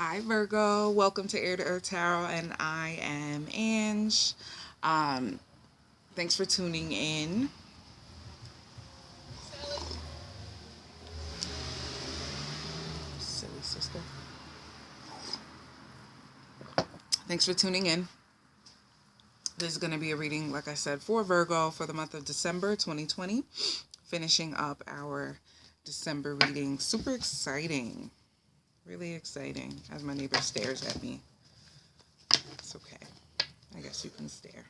Hi Virgo, welcome to Air to Earth Tarot, and I am Ange. Um, Thanks for tuning in. Silly sister. Thanks for tuning in. This is going to be a reading, like I said, for Virgo for the month of December 2020. Finishing up our December reading. Super exciting. Really exciting as my neighbor stares at me. It's okay. I guess you can stare.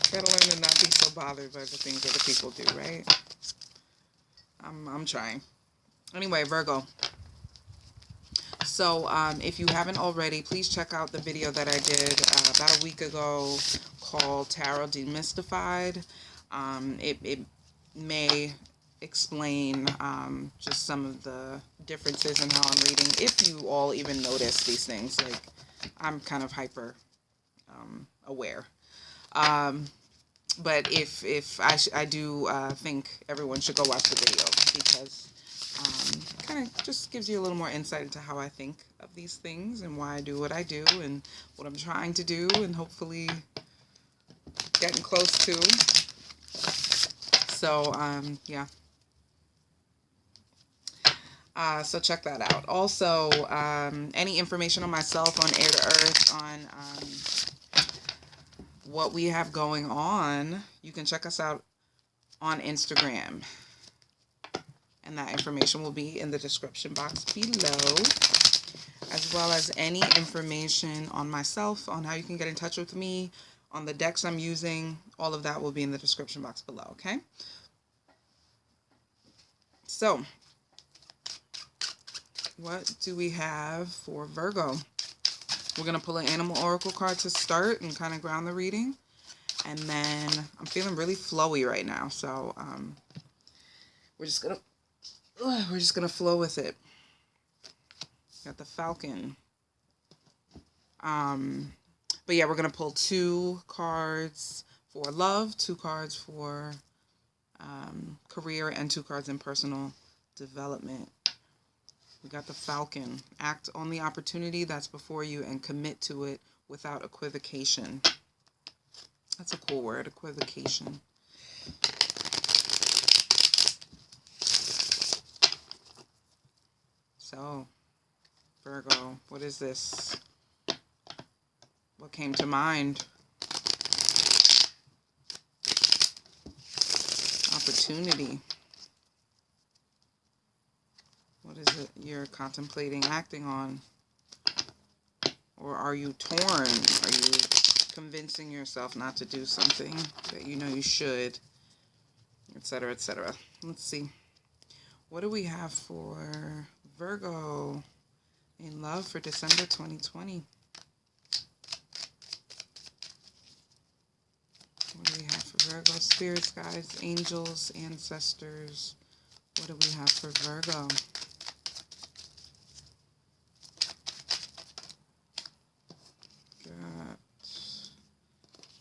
Gotta learn to not be so bothered by the things other people do, right? I'm trying. Anyway, Virgo. So if you haven't already, please check out the video that I did about a week ago called Tarot Demystified. It may explain just some of the differences in how I'm reading, if you all even notice these things. Like, I'm kind of hyper aware. But if I do think everyone should go watch the video, because kind of just gives you a little more insight into how I think of these things and why I do what I do and what I'm trying to do and hopefully getting close to. So, yeah. So check that out. Also, any information on myself, on Air to Earth, on what we have going on, you can check us out on Instagram. And that information will be in the description box below, as well as any information on myself, on how you can get in touch with me, on the decks I'm using. All of that will be in the description box below, okay? So, what do we have for Virgo? We're going to pull an animal oracle card to start and kind of ground the reading. And then I'm feeling really flowy right now, so we're just going to flow with it. Got the Falcon. But yeah, we're going to pull 2 cards for love, 2 cards for career, and 2 cards in personal development. We got the Falcon. Act on the opportunity that's before you and commit to it without equivocation. That's a cool word, equivocation. So, Virgo, what is this? What came to mind? Opportunity. What is it you're contemplating acting on? Or are you torn? Are you convincing yourself not to do something that you know you should? Etc., etc. Let's see. What do we have for Virgo in love for December 2020? What do we have for Virgo? Spirits, guides, angels, ancestors. What do we have for Virgo? Got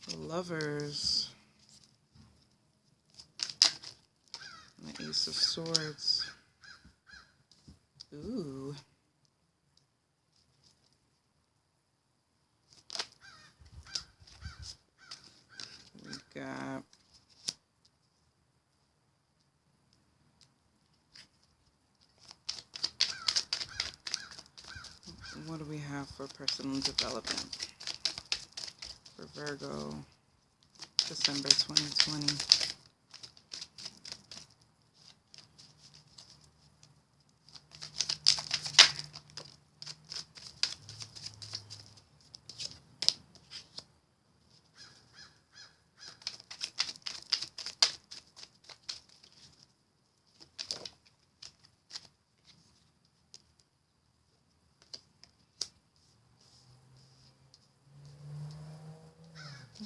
the Lovers. And the Ace of Swords. Ooh. We got what do we have for personal development for Virgo, December 2020?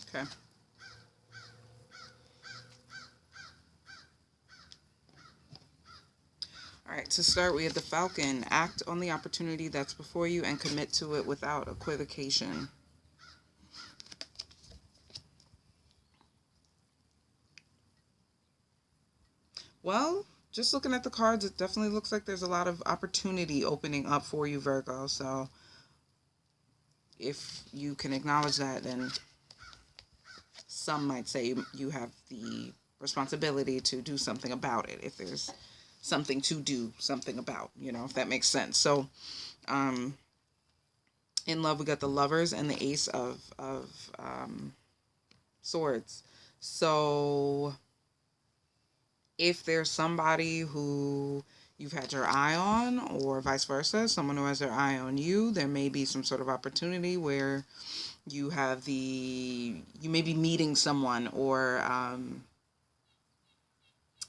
Okay. All right, to start, we have the Falcon. Act on the opportunity that's before you and commit to it without equivocation. Well, just looking at the cards, it definitely looks like there's a lot of opportunity opening up for you, Virgo. So if you can acknowledge that, then some might say you have the responsibility to do something about it. If there's something to do something about, if that makes sense. So, in love, we got the Lovers and the Ace of Swords. So if there's somebody who you've had your eye on, or vice versa, someone who has their eye on you, there may be some sort of opportunity where you may be meeting someone, or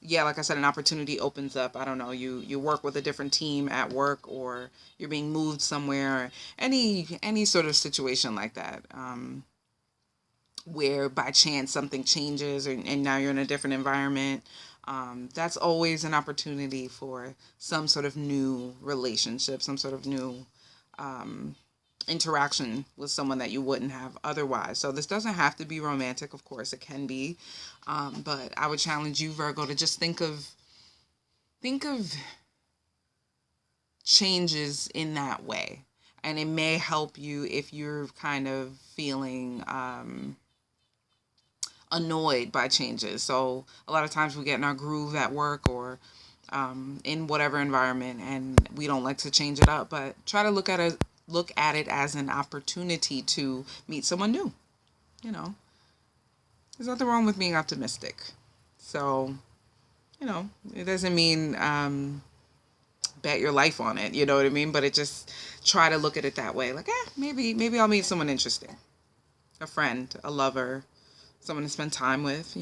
like I said, an opportunity opens up. I don't know, you work with a different team at work, or you're being moved somewhere, or any sort of situation like that, where by chance something changes, and now you're in a different environment. That's always an opportunity for some sort of new relationship, some sort of new interaction with someone that you wouldn't have otherwise. So this doesn't have to be romantic, of course, it can be. But I would challenge you, Virgo, to just think of changes in that way. And it may help you if you're kind of feeling annoyed by changes. So a lot of times we get in our groove at work, or in whatever environment, and we don't like to change it up. But try to look at it as an opportunity to meet someone new. There's nothing wrong with being optimistic. So, it doesn't mean bet your life on it. You know what I mean? But it just try to look at it that way. Like, maybe I'll meet someone interesting, a friend, a lover, someone to spend time with.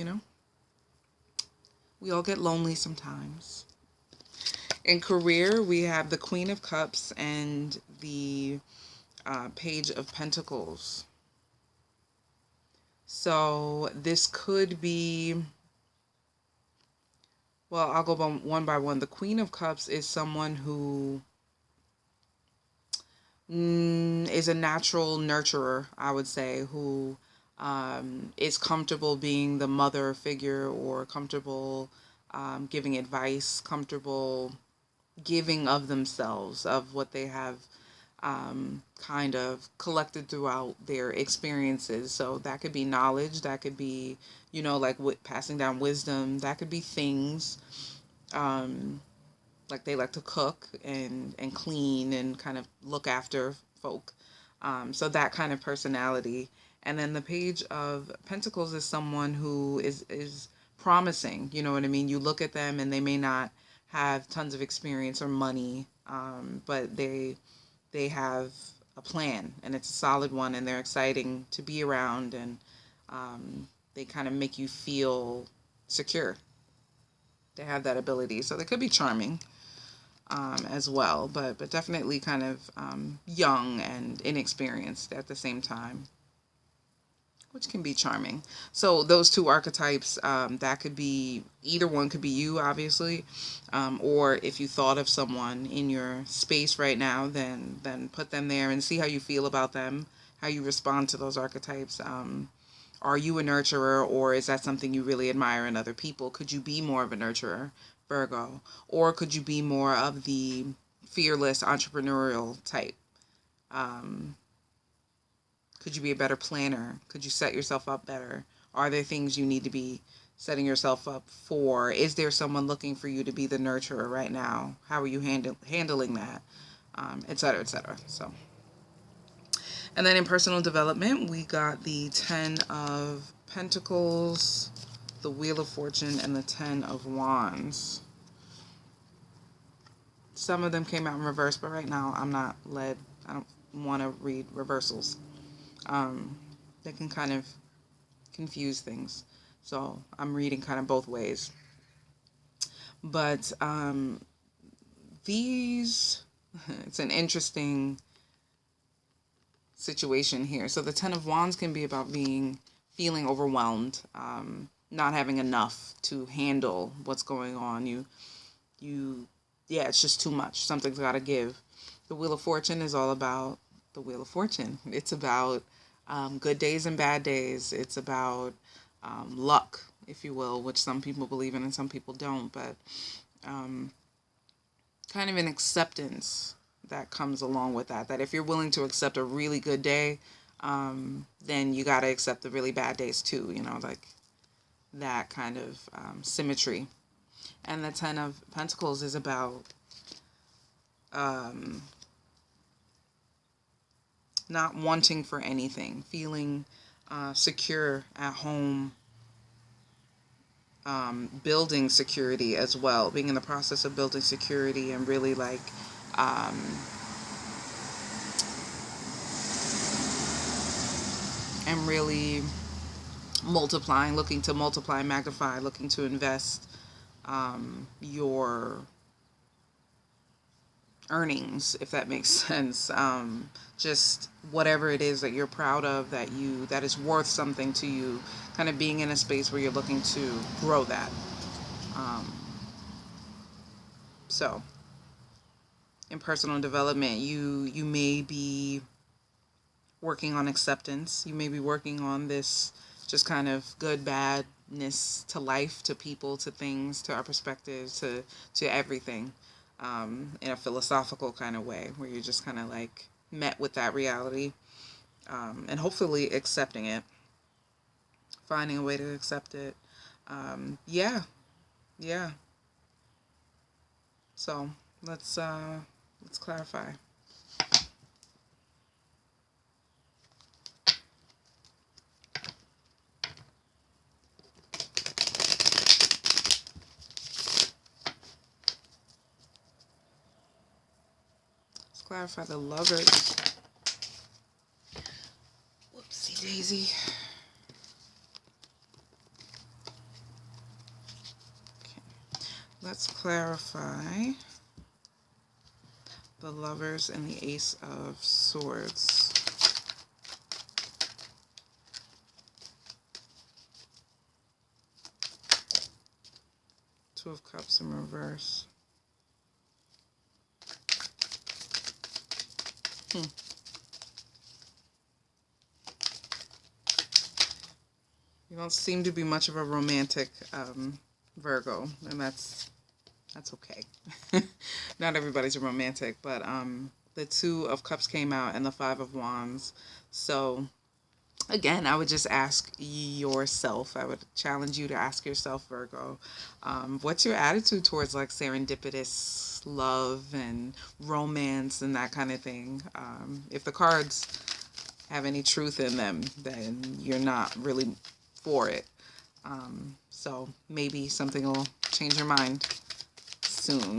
We all get lonely sometimes. In career, we have the Queen of Cups and the Page of Pentacles. So this could be, well, I'll go one by one. The Queen of Cups is someone who is a natural nurturer, I would say, who is comfortable being the mother figure, or comfortable giving advice, comfortable giving of themselves, of what they have kind of collected throughout their experiences. So that could be knowledge, that could be, like passing down wisdom, that could be things, like they like to cook and clean and kind of look after folk. So that kind of personality. And then the Page of Pentacles is someone who is promising. You know what I mean? You look at them and they may not have tons of experience or money, but they have a plan, and it's a solid one, and they're exciting to be around, and they kind of make you feel secure. They have that ability. So they could be charming as well, but definitely kind of young and inexperienced at the same time, which can be charming. So those two archetypes, that could be, either one could be you, obviously, or if you thought of someone in your space right now, then put them there and see how you feel about them, how you respond to those archetypes. Are you a nurturer, or is that something you really admire in other people? Could you be more of a nurturer, Virgo? Or could you be more of the fearless entrepreneurial type? Could you be a better planner? Could you set yourself up better? Are there things you need to be setting yourself up for? Is there someone looking for you to be the nurturer right now? How are you handling that? Et cetera, et cetera. So, and then in personal development, we got the 10 of Pentacles, the Wheel of Fortune, and the 10 of Wands. Some of them came out in reverse, but right now I'm not led. I don't want to read reversals. They can kind of confuse things. So I'm reading kind of both ways. But it's an interesting situation here. So the 10 of Wands can be about feeling overwhelmed, not having enough to handle what's going on. It's just too much. Something's got to give. The Wheel of Fortune is all about the Wheel of Fortune. It's about good days and bad days. It's about luck, if you will, which some people believe in and some people don't. But um, kind of an acceptance that comes along with that. That if you're willing to accept a really good day, then you got to accept the really bad days too, you know, like that kind of symmetry. And the Ten of Pentacles is about not wanting for anything, feeling secure at home, building security as well, being in the process of building security and really like and really multiplying, looking to multiply, magnify, looking to invest your earnings, if that makes sense. Just whatever it is that you're proud of, that is worth something to you, kind of being in a space where you're looking to grow that. So in personal development, you may be working on acceptance. You may be working on this just kind of good badness to life, to people, to things, to our perspectives, to everything, in a philosophical kind of way, where you're just kind of like met with that reality, and hopefully accepting it, finding a way to accept it. Yeah. So let's clarify. Clarify the Lovers. Whoopsie daisy. Okay. Let's clarify the Lovers and the Ace of Swords. Two of Cups in reverse. You don't seem to be much of a romantic Virgo, and that's okay. Not everybody's a romantic, but the Two of Cups came out and the Five of Wands. So again, I would just ask yourself, I would challenge you to ask yourself, Virgo, what's your attitude towards like serendipitous love and romance and that kind of thing? If the cards have any truth in them, then you're not really for it. So maybe something will change your mind soon.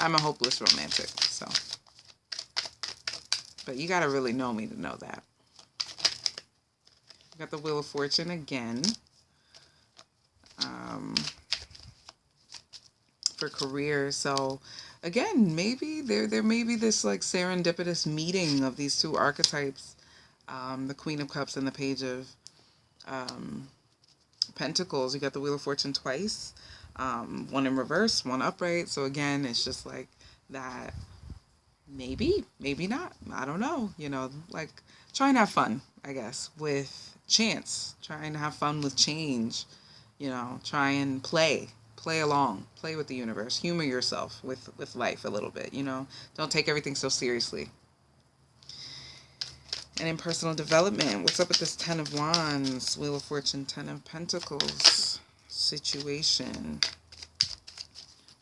I'm a hopeless romantic, so. But you gotta really know me to know that. Got the Wheel of Fortune again. For career. So again, maybe there may be this like serendipitous meeting of these two archetypes. The Queen of Cups and the Page of Pentacles. You got the Wheel of Fortune twice. One in reverse, one upright. So again, it's just like that. Maybe not. I don't know. You know, like trying to have fun, I guess, with chance. Trying to have fun with change. You know, try and play along, play with the universe, humor yourself with life a little bit. You know, don't take everything so seriously. And in personal development, what's up with this Ten of Wands, Wheel of Fortune, Ten of Pentacles situation?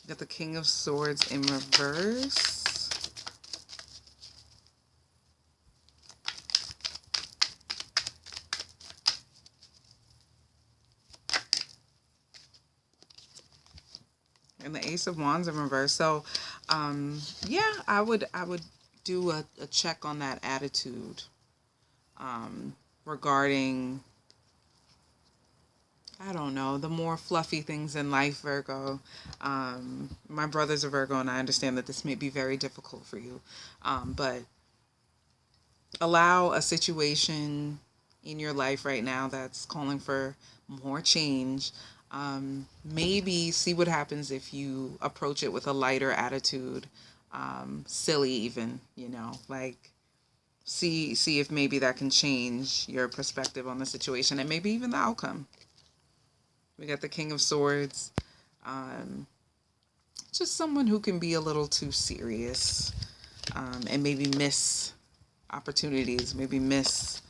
We got the King of Swords in reverse. And the Ace of Wands in reverse. So, yeah, I would do a check on that attitude regarding, I don't know, the more fluffy things in life, Virgo. My brother's a Virgo, and I understand that this may be very difficult for you. But allow a situation in your life right now that's calling for more change. Maybe see what happens if you approach it with a lighter attitude, silly even, you know, like see if maybe that can change your perspective on the situation and maybe even the outcome. We got the King of Swords. Just someone who can be a little too serious, and maybe miss opportunities, maybe miss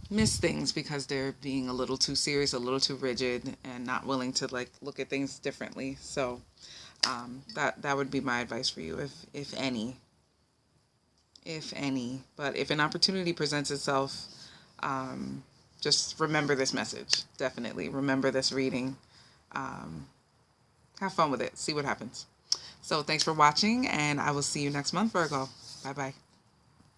things because they're being a little too serious, a little too rigid, and not willing to like look at things differently. So that would be my advice for you, if any. But if an opportunity presents itself, just remember this message. Definitely remember this reading. Have fun with it. See what happens. So thanks for watching, and I will see you next month, Virgo. Bye bye.